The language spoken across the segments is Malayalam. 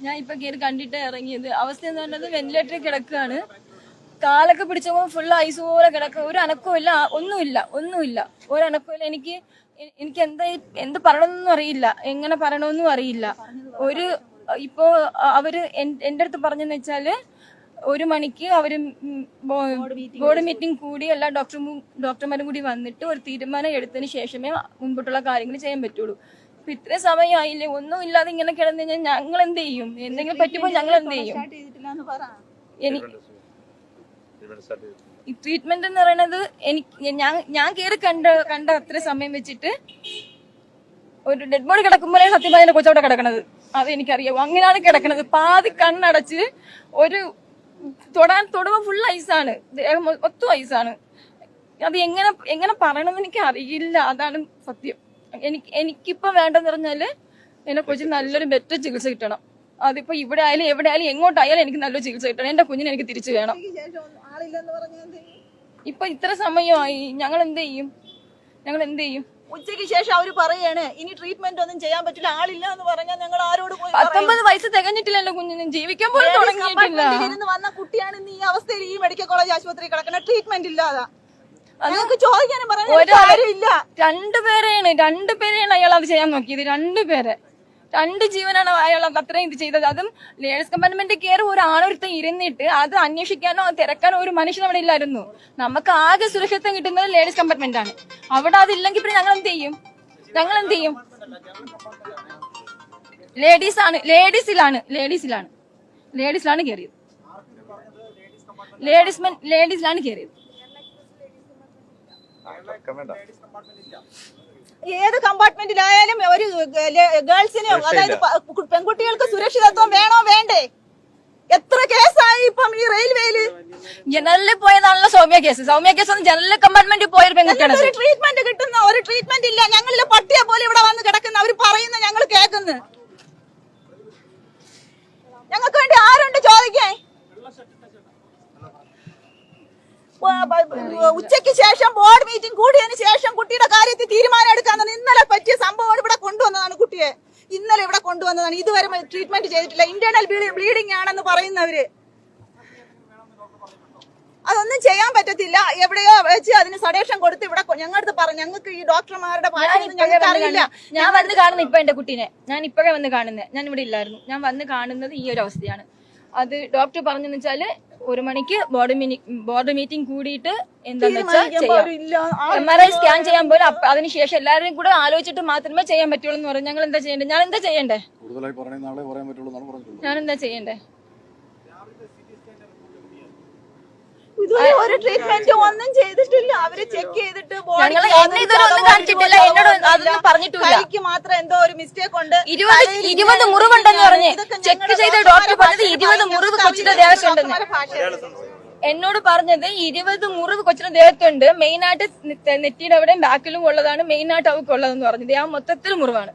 ഞാൻ ഇപ്പൊ കയറി കണ്ടിട്ട് ഇറങ്ങിയത്. അവസ്ഥ എന്ന് പറഞ്ഞത് വെന്റിലേറ്ററിൽ കിടക്കുകയാണ്. കാലൊക്കെ പിടിച്ചപ്പോൾ ഫുൾ ഐസ് പോലെ കിടക്കുക. ഒരു അനക്കമില്ല, ഒന്നുമില്ല, ഒരനക്കമില്ല. എനിക്ക് എന്ത് പറയണമെന്നും അറിയില്ല, എങ്ങനെ പറയണമെന്നും അറിയില്ല. ഇപ്പോ അവര് എന്റെ അടുത്ത് പറഞ്ഞെന്ന് വെച്ചാല് 1 മണിക്ക് അവര് ബോർഡ് മീറ്റിംഗ് കൂടി എല്ലാ ഡോക്ടർമാരും കൂടി വന്നിട്ട് ഒരു തീരുമാനം എടുത്തതിന് ശേഷമേ മുൻപോട്ടുള്ള കാര്യങ്ങൾ ചെയ്യാൻ പറ്റുള്ളൂ. ഇപ്പൊ ഇത്രയും സമയമായില്ലേ, ഒന്നും ഇല്ലാതെ ഇങ്ങനെ കിടന്നു കഴിഞ്ഞാൽ ഞങ്ങൾ എന്ത് ചെയ്യും? എന്തെങ്കിലും പറ്റുമ്പോൾ ഞങ്ങൾ എന്ത് ചെയ്യും? ഈ ട്രീറ്റ്മെന്റ് എന്ന് പറയുന്നത് ഞാൻ കയറി കണ്ട അത്ര സമയം വെച്ചിട്ട് ഒരു ഡെഡ് ബോഡി കിടക്കുമ്പോഴേ സത്യം പറഞ്ഞ കൊച്ചവിടെ കിടക്കണത്. അത് എനിക്കറിയാം. അങ്ങനെയാണ് കിടക്കണത്. പാതി കണ്ണടച്ച് തൊടുമ്പോ ഫുൾ ഐസാണ്, ദേഹം മൊത്തം ഐസാണ്. അത് എങ്ങനെ പറയണമെന്ന് എനിക്ക് അറിയില്ല. അതാണ് സത്യം. എനിക്കിപ്പോ വേണ്ടെന്ന് പറഞ്ഞാല് എന്റെ കൊച്ചിന് നല്ലൊരു ബെറ്റർ ചികിത്സ കിട്ടണം. അതിപ്പോ ഇവിടെ ആയാലും എവിടെ ആയാലും എങ്ങോട്ടായാലും എനിക്ക് നല്ലൊരു ചികിത്സ കിട്ടണം. എന്റെ കുഞ്ഞിനെ എനിക്ക് തിരിച്ചു വേണം. ഇപ്പൊ ഇത്ര സമയമായി, ഞങ്ങൾ എന്ത് ചെയ്യും? ഉച്ചയ്ക്ക് ശേഷം അവര് പറയാണ് ഇനി ട്രീറ്റ്മെന്റ് ഒന്നും ചെയ്യാൻ പറ്റില്ല, ആളില്ല എന്ന് പറഞ്ഞാൽ ഞങ്ങൾ ആരോട് പോയി? 19 വയസ്സ് തികഞ്ഞിട്ടില്ല എന്റെ കുഞ്ഞിന്, ജീവിക്കാൻ പോലും തുടങ്ങിയിട്ടില്ല. വന്ന കുട്ടിയാണ് ഇന്ന് ഈ അവസ്ഥയിൽ ഈ മെഡിക്കൽ കോളേജ് ആശുപത്രി കിടക്കുന്ന, ട്രീറ്റ്മെന്റ് ഇല്ലാതെ. ഞങ്ങൾക്ക് ചോദിക്കാനും പറയാനില്ല. രണ്ടുപേരെയാണ് അയാൾ അത് ചെയ്യാൻ നോക്കിയത്. 2 ജീവനാണ് അയാൾ അത്രയും ഇത് ചെയ്തത്. അതും ലേഡീസ് കമ്പാർട്ട്മെന്റ് കയറി ഒരാളൊരുത്തം ഇരുന്നിട്ട് അത് അന്വേഷിക്കാനോ തിരക്കാനോ ഒരു മനുഷ്യൻ അവിടെ ഇല്ലായിരുന്നു. നമുക്ക് ആകെ സുരക്ഷിതം കിട്ടുന്നത് ലേഡീസ് കമ്പാർട്ട്മെന്റ് ആണ്. അവിടെ അതില്ലെങ്കിൽ പിന്നെ ഞങ്ങൾ എന്ത് ചെയ്യും? ലേഡീസിലാണ് കയറിയത്. ലേഡീസിലാണ് കയറിയത്. ഏത് കമ്പാർട്ട്മെന്റിലായാലും ഒരു ഗേൾസിന്, അതായത് പെൺകുട്ടികൾക്ക് സുരക്ഷിതത്വം വേണോ വേണ്ടേ? എത്ര കേസായി ഇപ്പം ഈ റെയിൽവേയില്? ജനറലിൽ പോയതാണല്ലോ സൗമ്യ കേസ് ഒന്ന് ജനറൽ കമ്പാർട്ട്മെന്റിൽ പോയൊരു പെൺകുട്ടിയാണ്. ട്രീറ്റ്മെന്റ് കിട്ടുന്ന ഒരു ട്രീറ്റ്മെന്റ് ഇല്ല. ഞങ്ങളിലെ പട്ടിയെ പോലെ ഇവിടെ വന്ന് കിടക്കുന്ന അവർ പറയുന്ന ഞങ്ങൾ കേൾക്കുന്നു. ഞങ്ങൾക്ക് വേണ്ടി ആരുണ്ട് ചോദിക്കാൻ? ഉച്ചയ്ക്ക് ശേഷം ബോർഡ് മീറ്റിംഗ് കൂടിയതിന് ശേഷം കുട്ടിയുടെ കാര്യത്തിൽ തീരുമാനം എടുക്കാന്ന് ഇന്നലെ പറ്റിയ സംഭവം ഇവിടെ കൊണ്ടുവന്നതാണ്. കുട്ടിയെ ഇന്നലെ ഇവിടെ കൊണ്ടുവന്നതാണ്. ഇതുവരെ ട്രീറ്റ്മെന്റ് ചെയ്തിട്ടില്ല. ഇന്റേണൽ ബ്ലീഡിംഗ് ആണെന്ന് പറയുന്നവര്. അതൊന്നും ചെയ്യാൻ പറ്റത്തില്ല. എവിടെയോ വെച്ച് അതിന് സഡേഷൻ കൊടുത്ത് ഇവിടെ ഞങ്ങളുടെ പറഞ്ഞു. ഞങ്ങൾക്ക് ഈ ഡോക്ടർമാരുടെ ഞങ്ങൾക്ക് അറിയില്ല. ഞാൻ വന്ന് കാണുന്നത് ഇപ്പൊ എന്റെ കുട്ടീനെ ഞാൻ ഇപ്പോഴേ വന്ന് കാണുന്നത്. ഞാൻ ഇവിടെ ഇല്ലായിരുന്നു. ഞാൻ വന്ന് കാണുന്നത് ഈ ഒരു അവസ്ഥയാണ്. അത് ഡോക്ടർ പറഞ്ഞെന്ന് വെച്ചാല് 1 മണിക്ക് ബോർഡ് മീറ്റിംഗ് കൂടിയിട്ട് എന്താന്ന് വെച്ചാൽ MRI സ്കാൻ ചെയ്യാൻ പോലും അതിനുശേഷം എല്ലാവരും കൂടെ ആലോചിച്ചിട്ട് മാത്രമേ ചെയ്യാൻ പറ്റുള്ളൂ എന്ന് പറഞ്ഞു. ഞങ്ങൾ എന്താ ചെയ്യണ്ടേ? ഞാൻ എന്താ ചെയ്യണ്ടേ? ഇതുവരെ ഒരു ട്രീറ്റ്മെന്റ് ഒന്നും ചെയ്തിട്ടില്ല. അവര് ചെക്ക് ചെയ്തിട്ട് കൈക്ക് മാത്രം എന്തോ ഒരു മിസ്റ്റേക്ക് ഉണ്ട്. 20 മുറിവുണ്ടെന്ന് പറഞ്ഞ് ചെക്ക് ചെയ്ത ഡോക്ടർ പറഞ്ഞത് 20 മുറിവ് കൊച്ചിന്റെ ദേഹത്തുണ്ടെന്ന്. എന്നോട് പറഞ്ഞത് 20 മുറിവ് കൊച്ചിന്റെ ദേഹത്തുണ്ട്. മെയിനായിട്ട് നെറ്റിയുടെ അവിടെയും ബാക്കിലും ഉള്ളതാണ് മെയിനായിട്ട് അവർക്ക് ഉള്ളതെന്ന് പറഞ്ഞത്. ആ മൊത്തത്തിൽ മുറിവാണ്.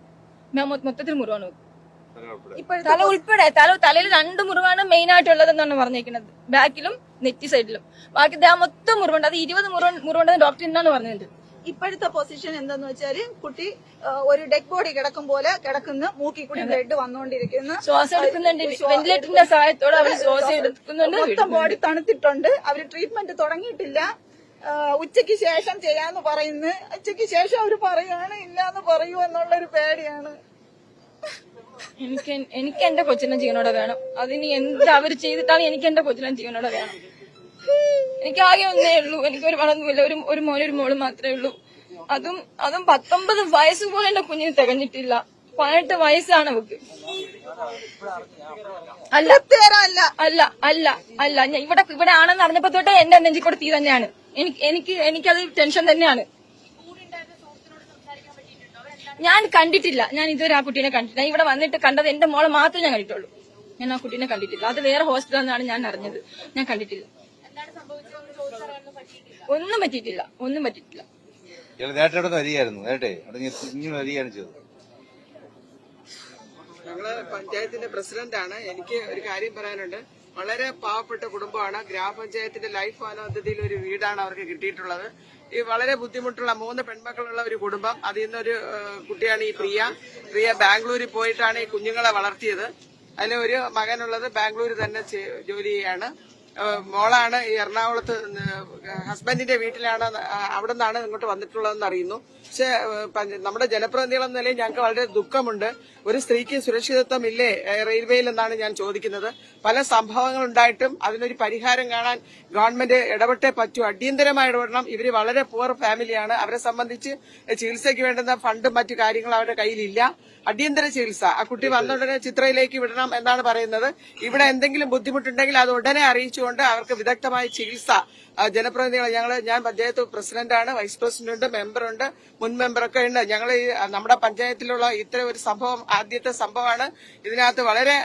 തല ഉൾപ്പെടെ തലയിൽ 2 മുറിവാണ് മെയിൻ ആയിട്ടുള്ളതെന്നാണ് പറഞ്ഞേക്കുന്നത്. ബാക്കിലും നെറ്റി സൈഡിലും. ബാക്കി മൊത്തം മുറിവുണ്ട്. അത് 20 മുറിവുണ്ടെന്ന് ഡോക്ടർ എന്നാണ് പറഞ്ഞത്. ഇപ്പോഴത്തെ പൊസിഷൻ എന്താന്ന് വെച്ചാല് കുട്ടി ഒരു ഡെഡ് ബോഡി കിടക്കും പോലെ കിടക്കുന്നു. മൂക്കി കൂടി ബ്ലഡ് വന്നുകൊണ്ടിരിക്കുന്നു. ശ്വാസം എടുക്കുന്നുണ്ട്. വെന്റിലേറ്ററിന്റെ സഹായത്തോടെ അവർ ശ്വാസം എടുക്കുന്നുണ്ട്. മൊത്തം ബോഡി തണുത്തിട്ടുണ്ട്. അവര് ട്രീറ്റ്മെന്റ് തുടങ്ങിയിട്ടില്ല. ഉച്ചയ്ക്ക് ശേഷം ചെയ്യാന്ന് പറയുന്നു. ഉച്ചയ്ക്ക് ശേഷം അവര് പറയാണ് ഇല്ലാന്ന് പറയൂ എന്നുള്ളൊരു പേടിയാണ്. എനിക്ക് എന്റെ കൊച്ചിനെ ജീവനോടെ വേണം. അതിന് എന്ത് അവര് ചെയ്തിട്ടാണ് എനിക്ക് എന്റെ കൊച്ചിനെ ജീവനോടെ വേണം. എനിക്ക് ആകെ ഒന്നേ ഉള്ളൂ. എനിക്കൊരു വളർന്നുമില്ല. ഒരു മോനും ഒരു മോളും മാത്രമേ ഉള്ളൂ. അതും 19 വയസ്സ് പോലും എന്റെ കുഞ്ഞിന് തികഞ്ഞിട്ടില്ല. 18 വയസ്സാണ് അവക്ക്. അല്ല ഇവിടെ ആണെന്ന് അറിഞ്ഞപ്പോ തൊട്ടേ എന്റെ നെഞ്ചിക്കൂടെ തീ തന്നെയാണ്. എനിക്കത് ടെൻഷൻ തന്നെയാണ്. ഞാൻ കണ്ടിട്ടില്ല. ഞാൻ ഇതുവരെ ആ കുട്ടീനെ കണ്ടിട്ടില്ല. ഇവിടെ വന്നിട്ട് കണ്ടത് എന്റെ മോളെ മാത്രമേ ഞാൻ കണ്ടിട്ടുള്ളൂ. ഞാൻ ആ കുട്ടീനെ കണ്ടിട്ടില്ല. അത് വേറെ ഹോസ്പിറ്റലിൽ ഞാൻ അറിഞ്ഞത്. ഞാൻ കണ്ടിട്ടില്ല. ഒന്നും പറ്റിയിട്ടില്ല. ഞങ്ങള് പഞ്ചായത്തിന്റെ പ്രസിഡന്റാണ്. എനിക്ക് ഒരു കാര്യം പറയാനുണ്ട്. വളരെ പാവപ്പെട്ട കുടുംബമാണ്. ഗ്രാമപഞ്ചായത്തിന്റെ ലൈഫ് ഭവന ഒരു വീടാണ് അവർക്ക് കിട്ടിയിട്ടുള്ളത്. ഈ വളരെ ബുദ്ധിമുട്ടുള്ള 3 പെൺമക്കളുള്ള ഒരു കുടുംബം. അതിൽ നിന്നൊരു കുട്ടിയാണ് ഈ പ്രിയ. ബാംഗ്ലൂരിൽ പോയിട്ടാണ് ഈ കുഞ്ഞുങ്ങളെ വളർത്തിയത്. അതിൽ ഒരു മകനുള്ളത് ബാംഗ്ലൂർ തന്നെ ജോലി ചെയ്യാണ്. മോളാണ് ഈ എറണാകുളത്ത് ഹസ്ബൻഡിന്റെ വീട്ടിലാണ്, അവിടെ നിന്നാണ് ഇങ്ങോട്ട് വന്നിട്ടുള്ളതെന്ന് അറിയുന്നു. പക്ഷെ നമ്മുടെ ജനപ്രതിനിധികളെന്ന നിലയിൽ ഞങ്ങൾക്ക് വളരെ ദുഃഖമുണ്ട്. ഒരു സ്ത്രീക്ക് സുരക്ഷിതത്വം ഇല്ലേ റെയിൽവേയിൽ എന്നാണ് ഞാൻ ചോദിക്കുന്നത്. പല സംഭവങ്ങൾ ഉണ്ടായിട്ടും അതിനൊരു പരിഹാരം കാണാൻ ഗവൺമെന്റ് ഇടപെട്ടേ പറ്റൂ, അടിയന്തരമായി ഇടപെടണം. ഇവര് വളരെ പുവർ ഫാമിലിയാണ്. അവരെ സംബന്ധിച്ച് ചികിത്സയ്ക്ക് വേണ്ടുന്ന ഫണ്ടും മറ്റു കാര്യങ്ങളും അവരുടെ കയ്യിലില്ല. അടിയന്തര ചികിത്സ ആ കുട്ടി വന്നുടനെ ചിത്രയിലേക്ക് വിടണം എന്നാണ് പറയുന്നത്. ഇവിടെ എന്തെങ്കിലും ബുദ്ധിമുട്ടുണ്ടെങ്കിൽ അത് ഉടനെ അറിയിച്ചുകൊണ്ട് അവർക്ക് വിദഗ്ധമായ ചികിത്സ ജനപ്രതിനിധികൾ ഞാൻ പഞ്ചായത്ത് പ്രസിഡന്റാണ്, വൈസ് പ്രസിഡന്റ്, മെമ്പറുണ്ട്, മുൻ മെമ്പറൊക്കെ ഉണ്ട്. ഞങ്ങൾ നമ്മുടെ പഞ്ചായത്തിലുള്ള ഇത്തരം ഒരു സംഭവം ആദ്യത്തെ സംഭവമാണ്. ഇതിനകത്ത് വളരെ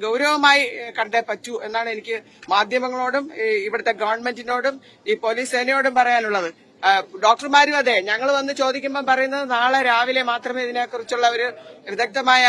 ഗൌരവമായി കണ്ടേ പറ്റൂ എന്നാണ് എനിക്ക് മാധ്യമങ്ങളോടും ഇവിടുത്തെ ഗവൺമെന്റിനോടും ഈ പോലീസ് സേനയോടും പറയാനുള്ളത്. ഡോക്ടർമാരും അതെ, ഞങ്ങൾ വന്ന് ചോദിക്കുമ്പോൾ പറയുന്നത് നാളെ രാവിലെ മാത്രമേ ഇതിനെക്കുറിച്ചുള്ള ഒരു വിദഗ്ധമായ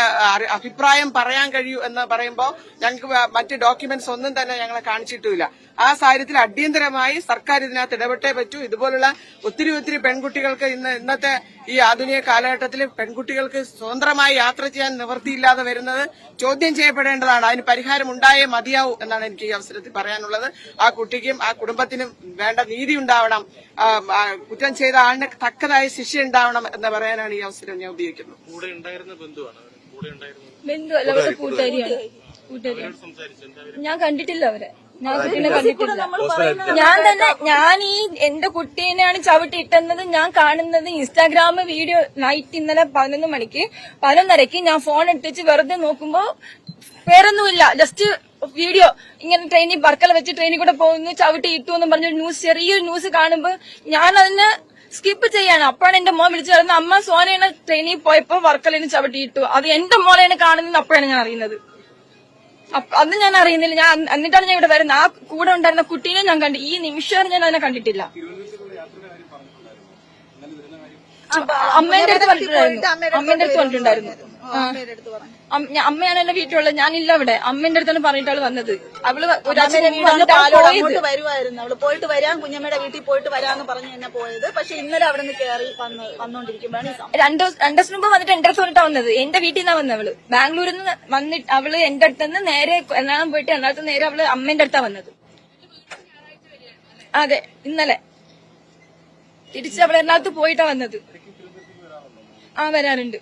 അഭിപ്രായം പറയാൻ കഴിയൂ എന്ന് പറയുമ്പോൾ ഞങ്ങൾക്ക് മറ്റ് ഡോക്യുമെന്റ്സ് ഒന്നും തന്നെ ഞങ്ങളെ കാണിച്ചിട്ടുമില്ല. ആ സാഹചര്യത്തിൽ അടിയന്തരമായി സർക്കാർ ഇതിനകത്ത് ഇടപെട്ടേ പറ്റൂ. ഇതുപോലുള്ള ഒത്തിരി പെൺകുട്ടികൾക്ക് ഇന്നത്തെ ഈ ആധുനിക കാലഘട്ടത്തിൽ പെൺകുട്ടികൾക്ക് സ്വതന്ത്രമായി യാത്ര ചെയ്യാൻ നിവൃത്തിയില്ലാതെ വരുന്നത് ചോദ്യം ചെയ്യപ്പെടേണ്ടതാണ്. അതിന് പരിഹാരം ഉണ്ടായേ മതിയാവൂ എന്നാണ് എനിക്ക് ഈ അവസരത്തിൽ പറയാനുള്ളത്. ആ കുട്ടിക്കും ആ കുടുംബത്തിനും വേണ്ട നീതി ഉണ്ടാവണം. കുറ്റം ചെയ്ത ആളിന് തക്കതായ ശിക്ഷ ഉണ്ടാവണം എന്ന് പറയാനാണ് ഈ അവസരം ഞാൻ ഉപയോഗിക്കുന്നത്. ബന്ധുവല്ല, അവരുടെ കൂട്ടുകാരിയാണ്. ഞാൻ കണ്ടിട്ടില്ല അവരെ, ഞാൻ കുട്ടീനെ കണ്ടിട്ടില്ല. ഞാൻ ഈ എന്റെ കുട്ടീനെയാണ് ചവിട്ടി ഇട്ടെന്നത് ഞാൻ കാണുന്നത് ഇൻസ്റ്റാഗ്രാം വീഡിയോ നൈറ്റ് ഇന്നലെ 11 മണിക്ക് 11:30 ഞാൻ ഫോൺ എടുത്തിച്ച് വെറുതെ നോക്കുമ്പോ വേറൊന്നുമില്ല, ജസ്റ്റ് വീഡിയോ ഇങ്ങനെ ട്രെയിനിൽ വർക്കല വെച്ച് ട്രെയിനിൽ കൂടെ പോകുന്നു, ചവിട്ടി ഇട്ടു എന്ന് പറഞ്ഞൊരു ന്യൂസ്, ചെറിയൊരു ന്യൂസ് കാണുമ്പോ ഞാൻ അതിന് സ്കിപ്പ് ചെയ്യാണ്. അപ്പോഴാണ് എന്റെ മോൻ വിളിച്ചു പറയുന്നത്, അമ്മ സോനയാണ് ട്രെയിനിൽ പോയപ്പോ വർക്കലിന് ചവിട്ടി ഇട്ടു. അത് എന്റെ മോളെയാണ് കാണുന്നത്. അപ്പോഴാണ് ഞാൻ അറിയുന്നത്. അത് ഞാൻ അറിയുന്നില്ല. ഞാൻ എന്നിട്ടാണ് ഞാൻ ഇവിടെ വരുന്നത്. ആ കൂടെ ഉണ്ടായിരുന്ന കുട്ടീനെ ഞാൻ കണ്ടു. ഈ നിമിഷം ഞാൻ അതിനെ കണ്ടിട്ടില്ല. അമ്മേന്റെ അടുത്ത് പറഞ്ഞിട്ടുണ്ടായിരുന്നു. അമ്മയാണ് എന്റെ വീട്ടിലുള്ളത്, ഞാനില്ല അവിടെ. അമ്മേന്റെ അടുത്താണ് പറഞ്ഞിട്ടാണ് വന്നത്. അവള് വരുമായിരുന്നു, അവള് പോയിട്ട് വരാം, കുഞ്ഞമ്മയുടെ വീട്ടിൽ പോയിട്ട് വരാന്ന് പറഞ്ഞു തന്നെ പോയത്. പക്ഷെ ഇന്നലെ അവിടെ നിന്ന് കയറി വന്നോണ്ടിരിക്കുമ്പോഴാണ് 2 ദിവസം മുമ്പ് വന്നിട്ട് എന്റെ അടുത്ത് പറഞ്ഞിട്ടാ വന്നത്. എന്റെ വീട്ടിൽ നിന്നാ വന്നത്. അവള് ബാംഗ്ലൂരിൽ നിന്ന് വന്നിട്ട് അവള് എന്റെ അടുത്ത് നിന്ന് നേരെ എറണാകുളം പോയിട്ട് എറണാകുളത്ത് നേരെ അവള് അമ്മേന്റെ അടുത്താ വന്നത്. അതെ, ഇന്നലെ തിരിച്ച് അവള് എറണാകുളത്ത് പോയിട്ടാ വന്നത്. വരാറുണ്ട്.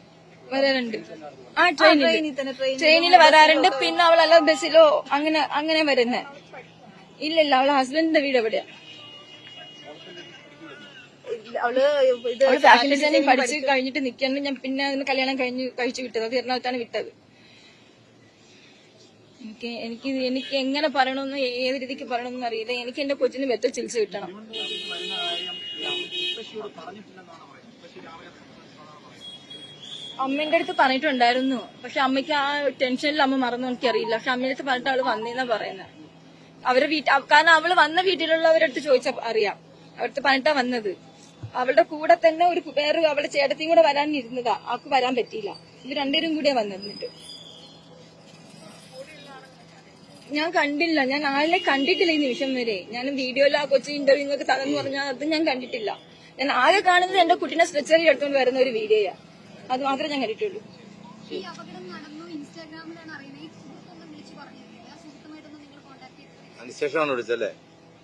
ആ ട്രെയിനിൽ വരാറുണ്ട്. പിന്നെ അവളല്ല ബസ്സിലോ അങ്ങനെ വരുന്നേ. ഇല്ല, അവളെ ഹസ്ബൻഡിന്റെ വീട് എവിടെയാ? അവള് ഫാഷൻ ഡിസൈനിങ് പഠിച്ച് കഴിഞ്ഞിട്ട് നിൽക്കാണ്ട് ഞാൻ പിന്നെ അതിന് കല്യാണം കഴിച്ചു വിട്ടത്. അത് എറണാകുളത്താണ് വിട്ടത്. എനിക്ക് എങ്ങനെ പറയണമെന്ന് ഏത് രീതിക്ക് പറയണമെന്ന് അറിയില്ല. എനിക്ക് എന്റെ കൊച്ചിന് വെറ്റ ചികിത്സ കിട്ടണം. അമ്മേന്റെ അടുത്ത് പറഞ്ഞിട്ടുണ്ടായിരുന്നു. പക്ഷെ അമ്മയ്ക്ക് ആ ടെൻഷനിൽ അമ്മ മറന്നു, എനിക്കറിയില്ല. പക്ഷെ അമ്മയുടെ അടുത്ത് പറഞ്ഞിട്ട് അവള് വന്നേന്നാ പറയുന്നത്. കാരണം അവള് വന്ന വീട്ടിലുള്ളവരുടെ അടുത്ത് ചോദിച്ചാൽ അറിയാം. അവരുടെ പറഞ്ഞിട്ടാ വന്നത്. അവളുടെ കൂടെ തന്നെ വേറെ അവളുടെ ചേട്ടത്തിയും കൂടെ വരാനിരുന്നതാ. ആൾക്ക് വരാൻ പറ്റിയില്ല. ഇത് രണ്ടുപേരും കൂടിയാ വന്നിട്ട്. ഞാൻ കണ്ടില്ല, ഞാൻ ആളെ കണ്ടിട്ടില്ല ഈ നിമിഷം വരെ. ഞാൻ വീഡിയോയിൽ ആ കൊച്ചു ഇന്റർവ്യൂ നിങ്ങൾക്ക് തന്നെന്ന് പറഞ്ഞാൽ അത് ഞാൻ കണ്ടിട്ടില്ല. ഞാൻ ആകെ കാണുന്നത് എന്റെ കുട്ടീനെ സ്ട്രെച്ചറിൽ എടുത്തുകൊണ്ട് വരുന്ന ഒരു വീഡിയോയാ. അത് മാത്രമേ ഞാൻ കണ്ടിട്ടുള്ളൂ.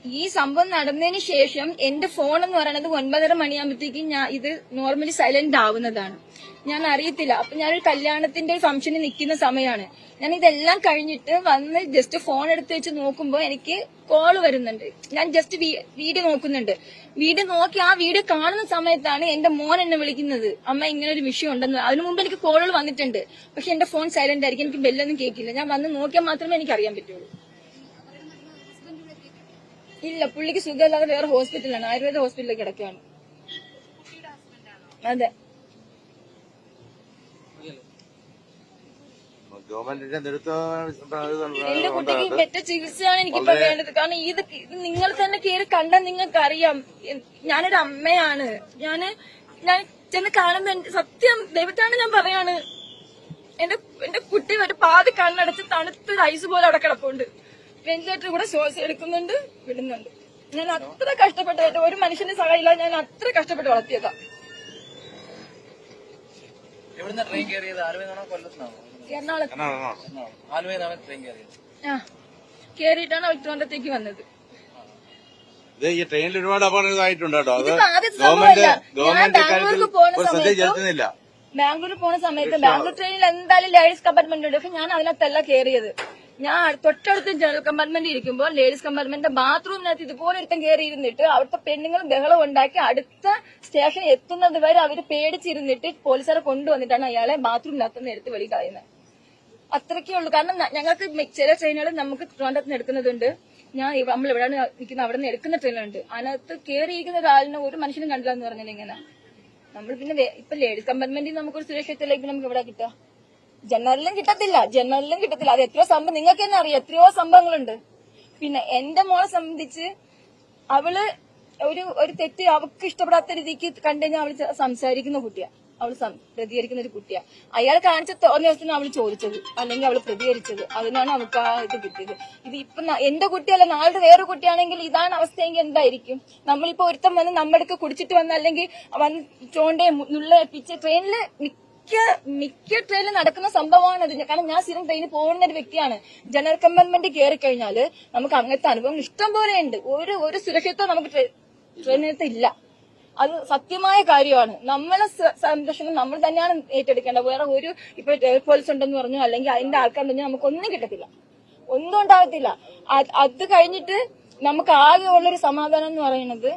ഈ സംഭവം നടന്നതിന് ശേഷം എന്റെ ഫോൺ എന്ന് പറയുന്നത് 9:30 മണിയാകുമ്പോഴത്തേക്കും ഇത് നോർമലി സൈലന്റ് ആവുന്നതാണ്. ഞാൻ അറിയത്തില്ല. അപ്പൊ ഞാനൊരു കല്യാണത്തിന്റെ ഫംഗ്ഷനിൽ നിൽക്കുന്ന സമയമാണ്. ഞാൻ ഇതെല്ലാം കഴിഞ്ഞിട്ട് വന്ന് ജസ്റ്റ് ഫോൺ എടുത്ത് വെച്ച് നോക്കുമ്പോ എനിക്ക് കോള് വരുന്നുണ്ട്. ഞാൻ ജസ്റ്റ് വീഡിയോ നോക്കുന്നുണ്ട്. വീഡിയോ നോക്കി ആ വീഡിയോ കാണുന്ന സമയത്താണ് എന്റെ മോൻ എന്നെ വിളിക്കുന്നത്, അമ്മ ഇങ്ങനെ ഒരു വിഷയം ഉണ്ടെന്ന്. അതിനു മുമ്പ് എനിക്ക് കോളുകൾ വന്നിട്ടുണ്ട്. പക്ഷെ എന്റെ ഫോൺ സൈലന്റ് ആയിരിക്കും, എനിക്ക് ബെല്ലൊന്നും കേൾക്കില്ല. ഞാൻ വന്ന് നോക്കിയാൽ മാത്രമേ എനിക്ക് അറിയാൻ പറ്റുള്ളൂ. ഇല്ല, പുള്ളിക്ക് സുഖമില്ലാതെ വേറെ ഹോസ്പിറ്റലാണ്, ആയുർവേദ ഹോസ്പിറ്റലിൽ കിടക്കുകയാണ്. അതെ. എന്റെ കുട്ടിക്ക് മറ്റേ ചികിത്സയാണ് എനിക്കിപ്പോ വേണ്ടത്. കാരണം ഇത് നിങ്ങൾ തന്നെ കയറി കണ്ടാൽ നിങ്ങൾക്ക് അറിയാം. ഞാനൊരു അമ്മയാണ്. ഞാൻ ചെന്ന് കാണുമ്പോ സത്യം ദൈവത്താണ് ഞാൻ പറയാണ്, എന്റെ കുട്ടി ഒരു പാതി കണ്ണടച്ച് തണുത്ത് ഐസ് പോലെ അവിടെ കിടപ്പുണ്ട്. വെന്റിലേറ്റർ കൂടെ ശ്വാസം എടുക്കുന്നുണ്ട്, വിടുന്നുണ്ട്. ഞാൻ അത്ര കഷ്ടപ്പെട്ടായിട്ട് ഒരു മനുഷ്യന്റെ സഹായമില്ല. ഞാൻ അത്ര കഷ്ടപ്പെട്ട് വളർത്തിയതാ. എറണാകുളത്ത് ആലുവയിൽ നിന്നാണ് ട്രെയിൻ കയറിയത്. കേറിയിട്ടാണ് അവർ ട്രിവാൻഡ്രത്തേക്ക് വന്നത്. ഇത് ഈ ട്രെയിനിൽ ഒരുപാട് അപകടങ്ങളായിട്ടുണ്ട് കേട്ടോ. അത് ഇതിപ്പോ ആദ്യത്തെ സംഭവമല്ല. ഞാൻ ഗവൺമെന്റ് ബാംഗ്ലൂർക്ക് പോകുന്ന ശ്രദ്ധ സമയത്ത് ചെലുത്തുന്നില്ല. ബാംഗ്ലൂരിൽ പോകുന്ന സമയത്ത് ബാംഗ്ലൂർ ട്രെയിനിൽ എന്തായാലും ലേഡീസ് കമ്പാർട്ട്മെന്റ് ഉണ്ട്. പക്ഷെ ഞാൻ അതിനകത്തല്ല കയറിയത്. ഞാൻ തൊട്ടടുത്ത് ജനറൽ കമ്പാർട്ട്മെന്റ് ഇരിക്കുമ്പോൾ ലേഡീസ് കമ്പാർട്ട്മെന്റിന്റെ ബാത്റൂമിനകത്ത് ഇതുപോലെ ഒരുത്തം കയറി ഇരുന്നിട്ട് അവിടുത്തെ പെണ്ണുങ്ങൾ ബഹളം ഉണ്ടാക്കി അടുത്ത സ്റ്റേഷൻ എത്തുന്നത് വരെ അവര് പേടിച്ചിരുന്നിട്ട് പോലീസുകാരെ കൊണ്ടുവന്നിട്ടാണ് അയാളെ ബാത്റൂമിനകത്തുനിന്ന് എടുത്ത് വെളി കളയുന്നത്. അത്രയ്ക്കേ ഉള്ളൂ. കാരണം ഞങ്ങൾക്ക് ചില ട്രെയിനുകൾ നമുക്ക് ട്രിവാൻഡ്രത്ത് നിന്ന് എടുക്കുന്നതുണ്ട്. നമ്മൾ എവിടെയാണ് നിൽക്കുന്നത് അവിടെ നിന്ന് എടുക്കുന്ന ട്രെയിനുണ്ട്. അതിനകത്ത് കയറിയിരിക്കുന്ന ഒരാളിനെ ഒരു മനുഷ്യനും കണ്ടില്ല എന്ന് പറഞ്ഞാൽ എങ്ങനെ നമ്മൾ പിന്നെ ഇപ്പൊ ലേഡീസ് കമ്പാർട്ട്മെന്റിൽ നമുക്കൊരു സുരക്ഷിതത്തിലേക്ക് നമുക്ക് എവിടെ കിട്ടുക? ജനറലിലും കിട്ടത്തില്ല. അത് എത്രയോ സംഭവം നിങ്ങൾക്ക് തന്നെ അറിയാം. എത്രയോ സംഭവങ്ങളുണ്ട്. പിന്നെ എന്റെ മോളെ സംബന്ധിച്ച് അവള് ഒരു തെറ്റ് അവൾക്ക് ഇഷ്ടപ്പെടാത്ത രീതിക്ക് കണ്ടുകഴിഞ്ഞാൽ അവള് സംസാരിക്കുന്ന കുട്ടിയാ. അവള് പ്രതികരിക്കുന്ന ഒരു കുട്ടിയാ. അയാൾ കാണിച്ച തോന്നിയവസ്ഥയാണ് അവള് ചോദിച്ചത്, അല്ലെങ്കിൽ അവള് പ്രതികരിച്ചത്. അതിനാണ് അവൾക്ക് ആ ഇത് കിട്ടിയത്. ഇത് ഇപ്പൊ എന്റെ കുട്ടിയല്ല, നാളെ വേറെ കുട്ടിയാണെങ്കിൽ ഇതാണ് അവസ്ഥയെങ്കിൽ എന്തായിരിക്കും? നമ്മളിപ്പോ ഒരുത്തം വന്ന് നമ്മുടെ അടുത്ത് കുടിച്ചിട്ട് വന്ന് അല്ലെങ്കിൽ വന്ന് ചോണ്ടേ നുള്ള പിച്ച ട്രെയിനില് മിക്ക ട്രെയിനിൽ നടക്കുന്ന സംഭവമാണ് അത്. കാരണം ഞാൻ സ്ഥിരം ട്രെയിനിൽ പോകുന്ന ഒരു വ്യക്തിയാണ്. ജനറൽ കമ്പാർട്ട്മെന്റ് കയറി കഴിഞ്ഞാല് നമുക്ക് അങ്ങനത്തെ അനുഭവം ഇഷ്ടം പോലെ ഉണ്ട്. ഒരു സുരക്ഷിതത്വം നമുക്ക് ട്രെയിനകത്ത് ഇല്ല. അത് സത്യമായ കാര്യമാണ്. നമ്മളെ സംരക്ഷണം നമ്മൾ തന്നെയാണ് ഏറ്റെടുക്കേണ്ടത്. വേറെ ഇപ്പൊ പോലീസ് ഉണ്ടെന്ന് പറഞ്ഞു അല്ലെങ്കിൽ അതിന്റെ ആൾക്കാരുണ്ടെന്ന് നമുക്കൊന്നും കിട്ടത്തില്ല, ഒന്നും ഉണ്ടാകത്തില്ല. അത് കഴിഞ്ഞിട്ട് നമുക്ക് ആകെ ഉള്ളൊരു സമാധാനം എന്ന് പറയുന്നത്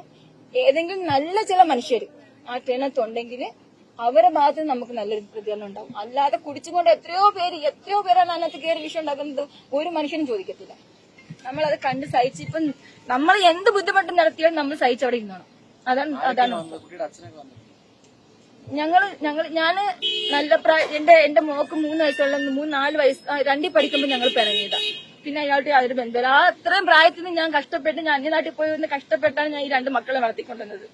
ഏതെങ്കിലും നല്ല ചില മനുഷ്യർ ആ ട്രെയിനകത്ത് ഉണ്ടെങ്കിൽ അവരുടെ ഭാഗത്ത് നമുക്ക് നല്ലൊരു പ്രതികരണം ഉണ്ടാവും. അല്ലാതെ കുടിച്ചുകൊണ്ട് എത്രയോ പേരാണ് അതിനകത്ത് കയറി വിഷയം ഉണ്ടാക്കുന്നത്. ഒരു മനുഷ്യനും ചോദിക്കത്തില്ല. നമ്മളത് കണ്ട് സഹിച്ച് ഇപ്പം നമ്മൾ എന്ത് ബുദ്ധിമുട്ടും നടത്തിയാലും നമ്മൾ സഹിച്ചവിടെ ഇരുന്നോണം. അതാണ് ഞാന് നല്ല എന്റെ മോക്ക് 3 വയസ്സുള്ള 3-4 വയസ്സ് 2 പഠിക്കുമ്പോൾ ഞങ്ങൾ പിണങ്ങിയതാ. പിന്നെ അയാളുടെ യാതൊരു ബന്ധമില്ല. ആ അത്രയും പ്രായത്തിൽ നിന്ന് ഞാൻ കഷ്ടപ്പെട്ട് ഞാൻ അന്യനാട്ടിൽ പോയി വന്ന് കഷ്ടപ്പെട്ടാണ് ഞാൻ ഈ 2 മക്കളെ വളർത്തിക്കൊണ്ടുവന്നത്.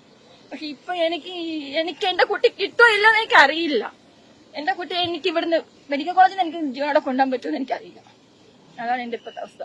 പക്ഷെ ഇപ്പൊ എനിക്ക് എന്റെ കുട്ടി കിട്ടോ ഇല്ലെന്ന് എനിക്ക് അറിയില്ല. എന്റെ കുട്ടി എനിക്ക് ഇവിടുന്ന് മെഡിക്കൽ കോളേജിൽ നിന്ന് എനിക്ക് ജീവനോടെ കൊണ്ടുപോകാൻ പറ്റുമെന്ന് എനിക്കറിയില്ല. അതാണ് എന്റെ ഇപ്പോഴത്തെ അവസ്ഥ.